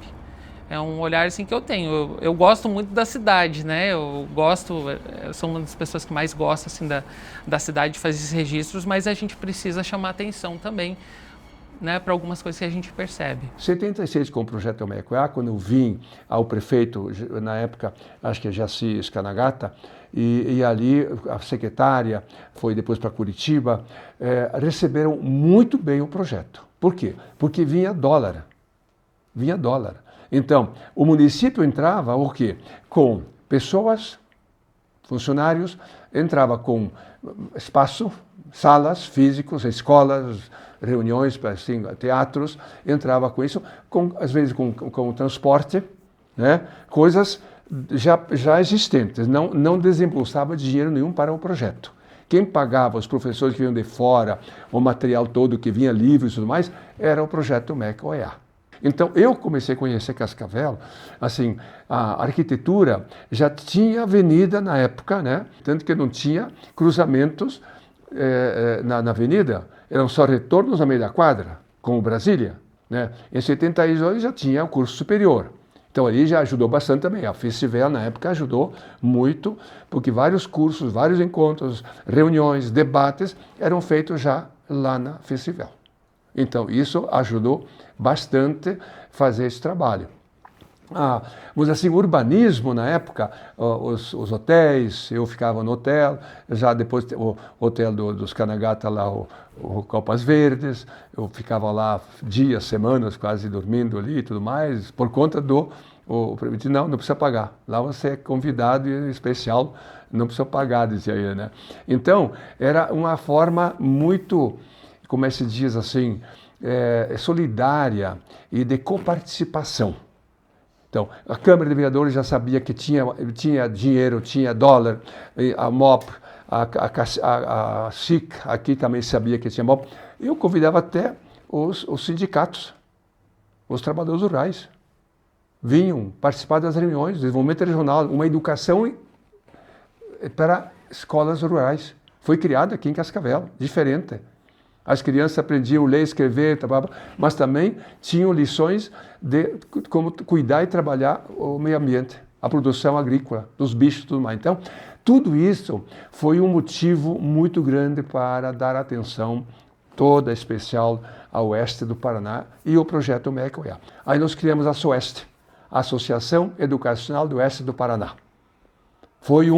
É um olhar assim que eu tenho. Eu gosto muito da cidade, né? Eu sou uma das pessoas que mais gosta assim da cidade, de fazer esses registros, mas a gente precisa chamar atenção também, né, para algumas coisas que a gente percebe. Em 76, com o projeto Omecoá, quando eu vim ao prefeito, na época, acho que é Jaci Scanagata, e ali a secretária foi depois para Curitiba, receberam muito bem o projeto. Por quê? Porque vinha dólar. Vinha dólar. Então, o município entrava o quê? Com pessoas, funcionários, entrava com espaço, salas físicos, escolas, reuniões, assim, teatros, entrava com isso, às vezes com transporte, né? Coisas já existentes, não desembolsava dinheiro nenhum para o projeto. Quem pagava os professores que vinham de fora, o material todo que vinha livre e tudo mais, era o projeto MEC-OEA. Então, eu comecei a conhecer Cascavel, assim, a arquitetura já tinha avenida na época, né? Tanto que não tinha cruzamentos na avenida, eram só retornos a meio da quadra, como Brasília, né? Em 72 já tinha o curso superior. Então, ali já ajudou bastante também. A Festival, na época, ajudou muito, porque vários cursos, vários encontros, reuniões, debates eram feitos já lá na Festival. Então, isso ajudou bastante a fazer esse trabalho. Mas assim, o urbanismo na época, os hotéis, eu ficava no hotel, já depois o hotel dos Canagata lá, o Copas Verdes, eu ficava lá dias, semanas quase dormindo ali e tudo mais, por conta não precisa pagar, lá você é convidado e especial, não precisa pagar, dizia ele, né? Então, era uma forma muito, como se diz assim, solidária e de coparticipação. Então, a Câmara de Vereadores já sabia que tinha dinheiro, tinha dólar, a MOP, a SIC aqui também sabia que tinha MOP. Eu convidava até os sindicatos, os trabalhadores rurais. Vinham participar das reuniões, desenvolvimento regional, uma educação para escolas rurais. Foi criada aqui em Cascavel, diferente. As crianças aprendiam a ler, escrever, mas também tinham lições de como cuidar e trabalhar o meio ambiente, a produção agrícola, dos bichos e tudo mais. Então, tudo isso foi um motivo muito grande para dar atenção toda especial ao oeste do Paraná e o projeto MEC-OEA. Aí nós criamos a SOEST, Associação Educacional do Oeste do Paraná. Foi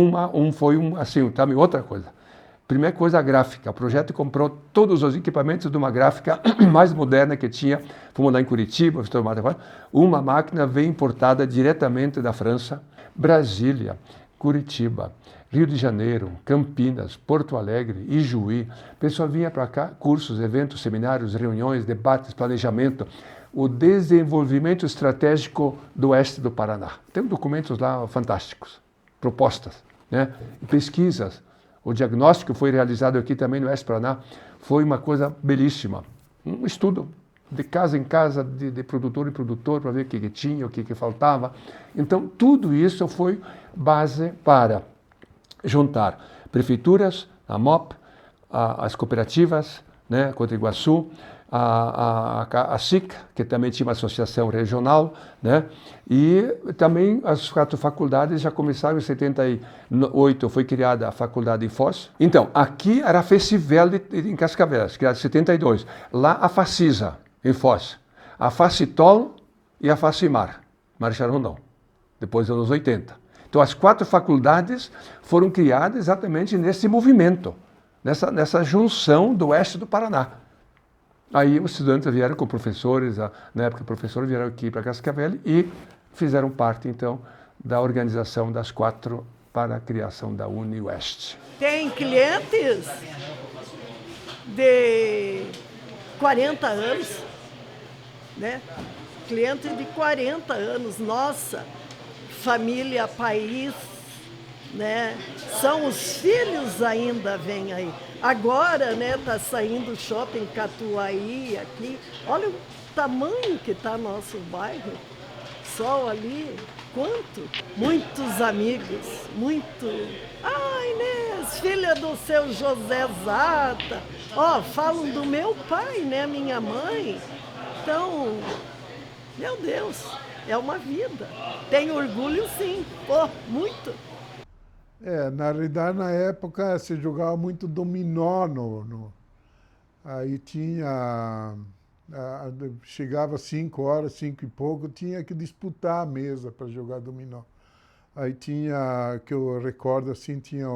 assim, também outra coisa. Primeira coisa, a gráfica. O projeto comprou todos os equipamentos de uma gráfica mais moderna que tinha. Fomos lá em Curitiba, uma máquina veio importada diretamente da França, Brasília, Curitiba, Rio de Janeiro, Campinas, Porto Alegre, Ijuí. O pessoal vinha para cá, cursos, eventos, seminários, reuniões, debates, planejamento, o desenvolvimento estratégico do oeste do Paraná. Tem documentos lá fantásticos, propostas, né? Pesquisas. O diagnóstico foi realizado aqui também no Oeste do Paraná, foi uma coisa belíssima. Um estudo de casa em casa, de produtor em produtor, para ver o que tinha, o que faltava. Então, tudo isso foi base para juntar prefeituras, a MOP, as cooperativas, né, Contra Iguaçu, a SIC, que também tinha uma associação regional, né? E também as 4 faculdades já começaram em 78, foi criada a faculdade em Foz. Então, aqui era a Festival em Cascavel, criada em 72. Lá a Facisa, em Foz. A Facitol e a Facimar, Marechal Rondon, depois dos anos 80. Então, as 4 faculdades foram criadas exatamente nesse movimento, nessa junção do oeste do Paraná. Aí os estudantes vieram com professores, na época professores vieram aqui para Cascavel e fizeram parte, então, da organização das 4 para a criação da UniOeste. Tem clientes de 40 anos, né? Clientes de 40 anos, nossa, família, país, né? São os filhos ainda vêm aí. Agora, né, tá saindo o shopping Catuaí aqui. Olha o tamanho que tá nosso bairro. Sol ali, quanto? Muitos amigos, muito. Ai, Inês, filha do seu José Zata. Ó, falam do meu pai, né, minha mãe. Então, meu Deus, é uma vida. Tenho orgulho sim, pô, muito. Na realidade, na época, se jogava muito dominó. Aí tinha... chegava 5 horas, 5 e pouco, tinha que disputar a mesa para jogar dominó. Aí tinha, que eu recordo assim, tinha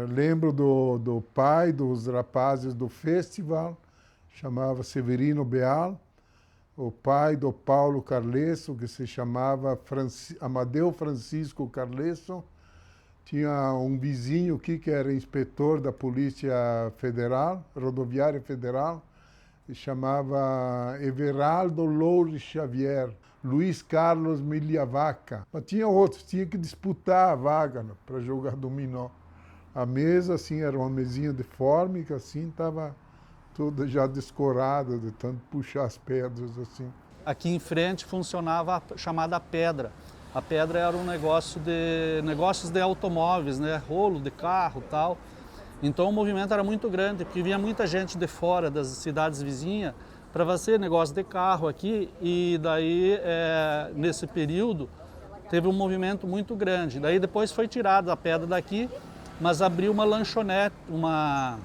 lembro do pai dos rapazes do festival, chamava Severino Beal, o pai do Paulo Carlesso, que se chamava Amadeu Francisco Carlesso. Tinha um vizinho aqui que era inspetor da Polícia Federal, Rodoviária Federal, que chamava Everaldo Loures Xavier, Luiz Carlos Milhavaca. Mas tinha outros, tinha que disputar a vaga para jogar dominó. A mesa, assim, era uma mesinha de fórmica, assim, estava toda já descorada, de tanto puxar as pedras, assim. Aqui em frente funcionava a chamada pedra. A pedra era um negócios de automóveis, né? Rolo de carro e tal. Então o movimento era muito grande, porque vinha muita gente de fora das cidades vizinhas para fazer negócio de carro aqui. E daí, nesse período, teve um movimento muito grande. Daí depois foi tirada a pedra daqui, mas abriu uma lanchonete, uma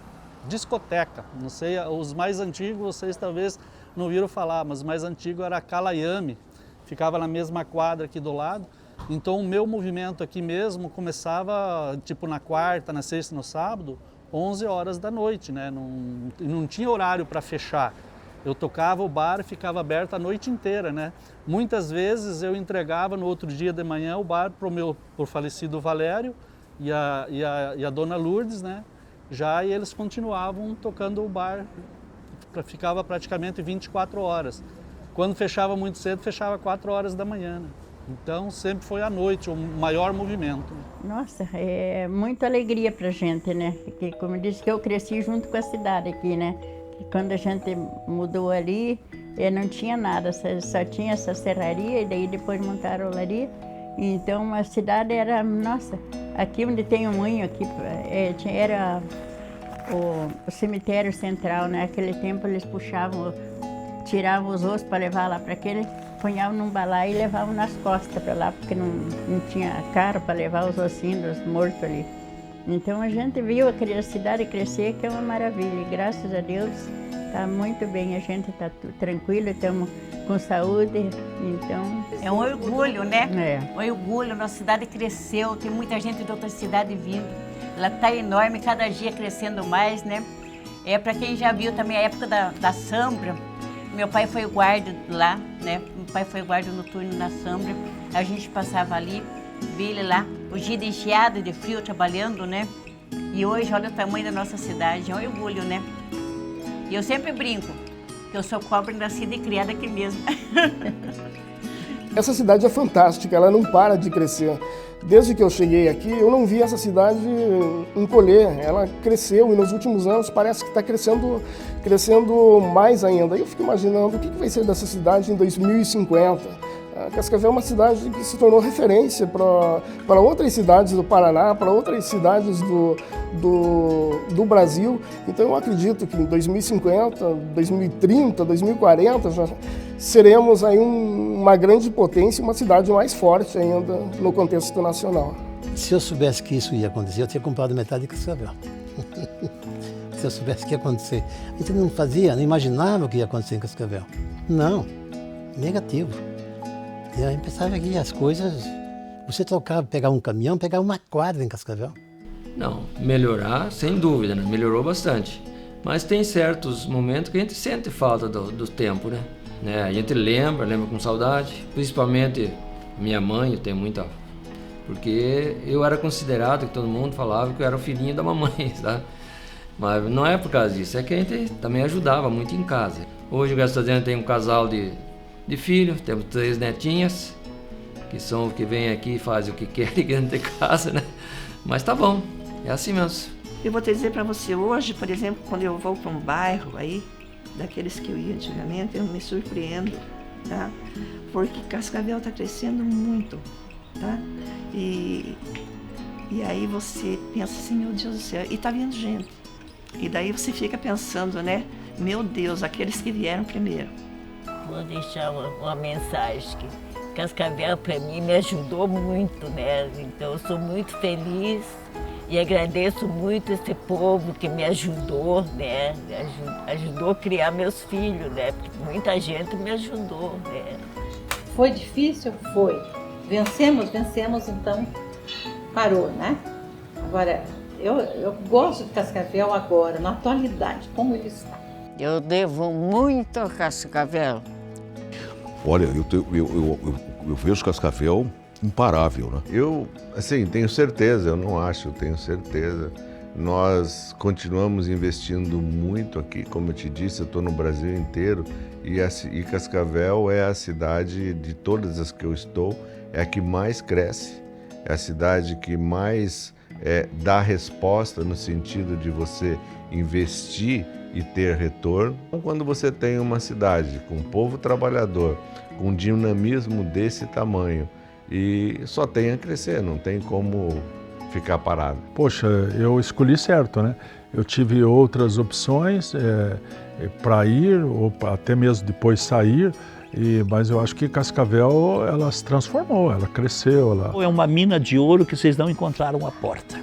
discoteca. Não sei, os mais antigos vocês talvez não viram falar, mas o mais antigo era a Calaiame. Ficava na mesma quadra aqui do lado. Então o meu movimento aqui mesmo começava tipo na quarta, na sexta, no sábado, 11 horas da noite, né? Não tinha horário para fechar. Eu tocava o bar e ficava aberto a noite inteira, né? Muitas vezes eu entregava no outro dia de manhã o bar pro falecido Valério e a dona Lourdes, né? E eles continuavam tocando o bar, ficava praticamente 24 horas. Quando fechava muito cedo, fechava 4 horas da manhã, né? Então, sempre foi à noite o maior movimento. Nossa, é muita alegria pra gente, né? Porque, como eu disse, que eu cresci junto com a cidade aqui, né? E quando a gente mudou ali, não tinha nada, só tinha essa serraria e daí depois montaram a olaria. Então, a cidade era, nossa, aqui onde tem o moinho, aqui era o cemitério central, né? Naquele tempo eles tiravam os ossos para levar lá para aquele, punhavam num balaio e levavam nas costas para lá, porque não tinha carro para levar os ossinhos dos mortos ali. Então a gente viu a cidade crescer, que é uma maravilha. E graças a Deus está muito bem, a gente está tranquilo, estamos com saúde, então... É um orgulho, né? É. Um orgulho, nossa cidade cresceu, tem muita gente de outra cidade vindo. Ela está enorme, cada dia crescendo mais, né? Para quem já viu também a época da Sambra, meu pai foi guarda lá, né? Meu pai foi guarda noturno na Sambra. A gente passava ali, via ele lá, o dia de geada, de frio, trabalhando, né? E hoje, olha o tamanho da nossa cidade, é um orgulho, né? E eu sempre brinco, que eu sou cobra nascida e criada aqui mesmo. Essa cidade é fantástica, ela não para de crescer. Desde que eu cheguei aqui, eu não vi essa cidade encolher. Ela cresceu e nos últimos anos parece que está crescendo mais ainda. Eu fico imaginando o que vai ser dessa cidade em 2050. Cascavel é uma cidade que se tornou referência para outras cidades do Paraná, para outras cidades do Brasil. Então eu acredito que em 2050, 2030, 2040 já seremos aí uma grande potência, uma cidade mais forte ainda no contexto nacional. Se eu soubesse que isso ia acontecer, eu tinha comprado metade de Cascavel. Se eu soubesse que ia acontecer. A gente não imaginava o que ia acontecer em Cascavel. Não, negativo. E aí pensava que as coisas... Você pegar um caminhão, pegar uma quadra em Cascavel. Não, melhorar, sem dúvida, né? Melhorou bastante. Mas tem certos momentos que a gente sente falta do tempo, né? A gente lembra com saudade. Principalmente minha mãe, eu tenho muita... Porque eu era considerado, que todo mundo falava que eu era o filhinho da mamãe, sabe? Mas não é por causa disso, é que a gente também ajudava muito em casa. Hoje, graças a Deus, tem um casal de filhos, temos 3 netinhas, que vêm aqui e fazem o que querem dentro de casa, né? Mas tá bom, é assim mesmo. Eu vou te dizer para você, hoje, por exemplo, quando eu vou para um bairro aí, daqueles que eu ia antigamente, eu me surpreendo, tá? Porque Cascavel está crescendo muito, tá? E aí você pensa assim, meu Deus do céu, e tá vindo gente. E daí você fica pensando, né? Meu Deus, aqueles que vieram primeiro. Vou deixar uma mensagem que Cascavel para mim me ajudou muito, né? Então eu sou muito feliz e agradeço muito esse povo que me ajudou, né? Ajudou a criar meus filhos, né? Porque muita gente me ajudou, né? Foi difícil? Foi. Vencemos, então parou, né? Agora, eu gosto de Cascavel agora, na atualidade, como ele está. Eu devo muito a Cascavel. Olha, eu vejo Cascavel imparável, né? Eu, assim, tenho certeza, eu não acho, eu tenho certeza. Nós continuamos investindo muito aqui, como eu te disse, eu estou no Brasil inteiro e Cascavel é a cidade de todas as que eu estou, é a que mais cresce, é a cidade que mais dá resposta no sentido de você investir e ter retorno. Quando você tem uma cidade com um povo trabalhador, com um dinamismo desse tamanho, e só tem a crescer, não tem como ficar parado. Poxa, eu escolhi certo, né? Eu tive outras opções para ir, ou até mesmo depois sair, mas eu acho que Cascavel, ela se transformou, ela cresceu. É uma mina de ouro que vocês não encontraram a porta.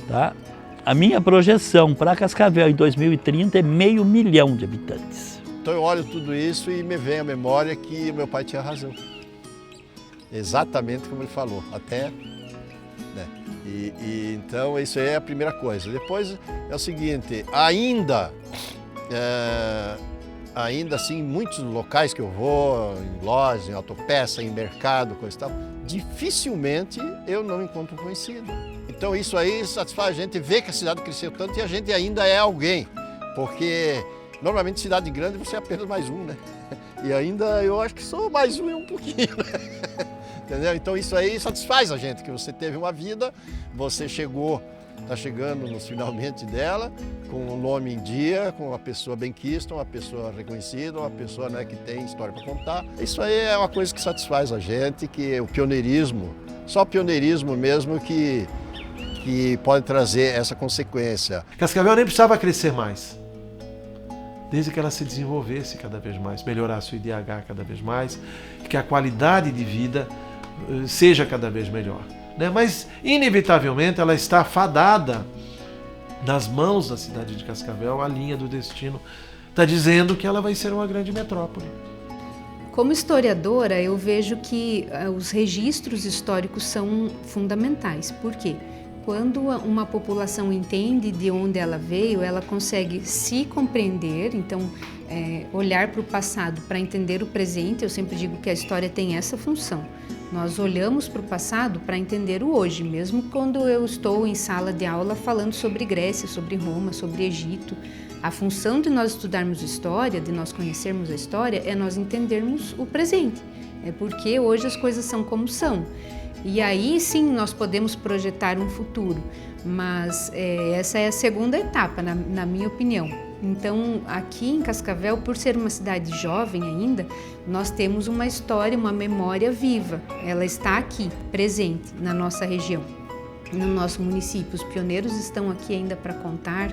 Tá? A minha projeção para Cascavel em 2030 é 500 mil de habitantes. Então eu olho tudo isso e me vem à memória que meu pai tinha razão. Exatamente como ele falou, até... né? Então isso aí é a primeira coisa. Depois é o seguinte, ainda assim, em muitos locais que eu vou, em lojas, em autopeça, em mercado, coisa e tal, dificilmente eu não encontro um conhecido. Então isso aí satisfaz a gente ver que a cidade cresceu tanto e a gente ainda é alguém, porque normalmente cidade grande você é apenas mais um, né? E ainda eu acho que sou mais um e um pouquinho, né? Entendeu? Então isso aí satisfaz a gente, que você teve uma vida, você está chegando nos finalmente dela, com o nome em dia, com uma pessoa benquista, uma pessoa reconhecida, uma pessoa, né, que tem história para contar. Isso aí é uma coisa que satisfaz a gente, que o pioneirismo, só o pioneirismo mesmo que pode trazer essa consequência. Cascavel nem precisava crescer mais, desde que ela se desenvolvesse cada vez mais, melhorasse o IDH cada vez mais, que a qualidade de vida seja cada vez melhor. Né? Mas, inevitavelmente, ela está fadada nas mãos da cidade de Cascavel, a linha do destino está dizendo que ela vai ser uma grande metrópole. Como historiadora, eu vejo que os registros históricos são fundamentais. Por quê? Quando uma população entende de onde ela veio, ela consegue se compreender, então olhar para o passado para entender o presente. Eu sempre digo que a história tem essa função. Nós olhamos para o passado para entender o hoje, mesmo quando eu estou em sala de aula falando sobre Grécia, sobre Roma, sobre Egito. A função de nós estudarmos história, de nós conhecermos a história, é nós entendermos o presente. É porque hoje as coisas são como são. E aí sim nós podemos projetar um futuro, mas essa é a segunda etapa, na minha opinião. Então, aqui em Cascavel, por ser uma cidade jovem ainda, nós temos uma história, uma memória viva. Ela está aqui, presente na nossa região, no nosso município. Os pioneiros estão aqui ainda para contar.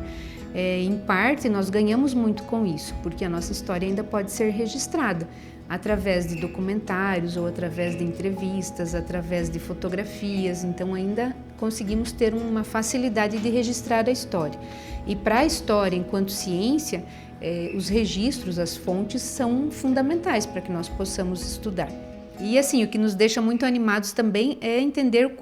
Em parte, nós ganhamos muito com isso, porque a nossa história ainda pode ser registrada através de documentários ou através de entrevistas, através de fotografias. Então, ainda conseguimos ter uma facilidade de registrar a história. E para a história, enquanto ciência, os registros, as fontes são fundamentais para que nós possamos estudar. E assim, o que nos deixa muito animados também é entender,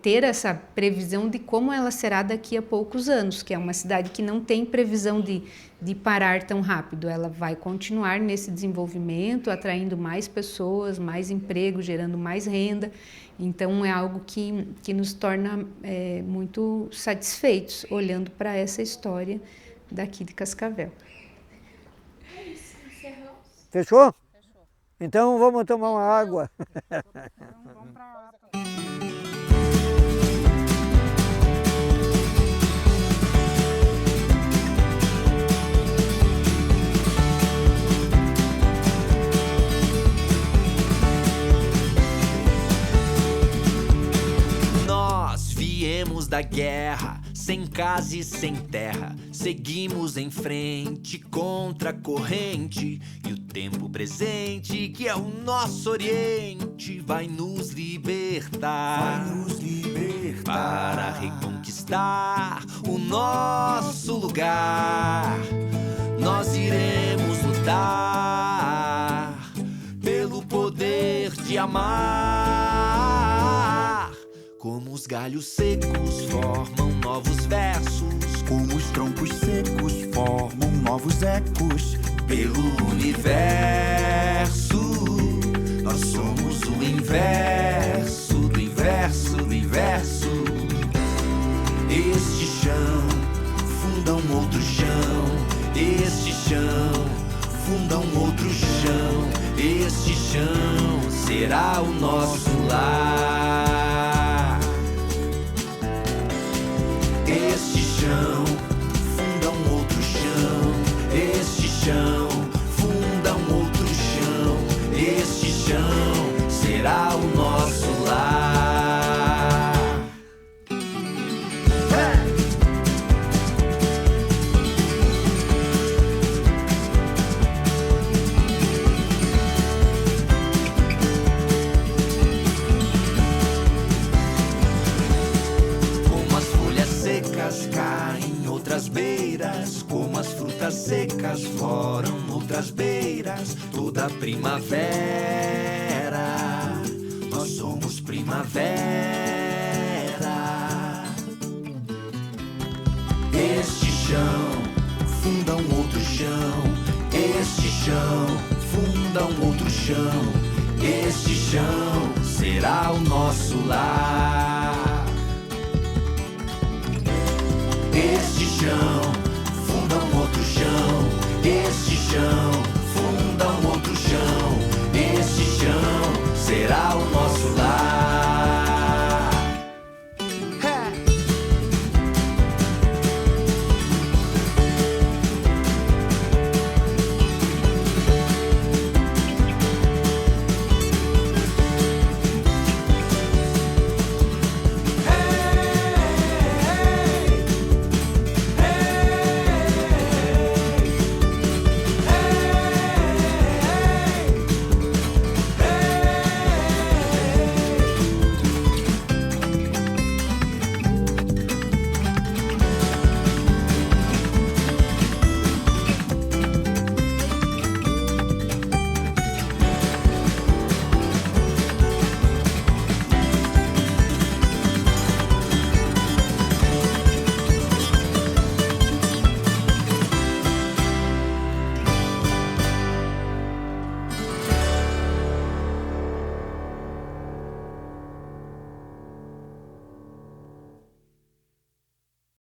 ter essa previsão de como ela será daqui a poucos anos, que é uma cidade que não tem previsão de parar tão rápido. Ela vai continuar nesse desenvolvimento, atraindo mais pessoas, mais emprego, gerando mais renda. Então, é algo que nos torna muito satisfeitos, olhando para essa história daqui de Cascavel. Fechou? Então vamos tomar uma água. Nós viemos da guerra, sem casa e sem terra, seguimos em frente contra a corrente, e o tempo presente, que é o nosso Oriente, vai nos libertar, para reconquistar o nosso lugar. Nós iremos lutar pelo poder de amar. Como os galhos secos formam novos versos, como os troncos secos formam novos ecos. Pelo universo, nós somos o inverso do inverso do inverso. Este chão funda um outro chão, este chão funda um outro chão, este chão será o nosso lar. Este chão funda um outro chão, este chão funda um outro chão, este chão será o nosso lar. Como as folhas secas caem outras beiras, como as frutas secas floram outras beiras, toda primavera, nós somos primavera. Este chão funda um outro chão, este chão funda um outro chão, este chão será o nosso lar. Este chão funda um outro chão, este chão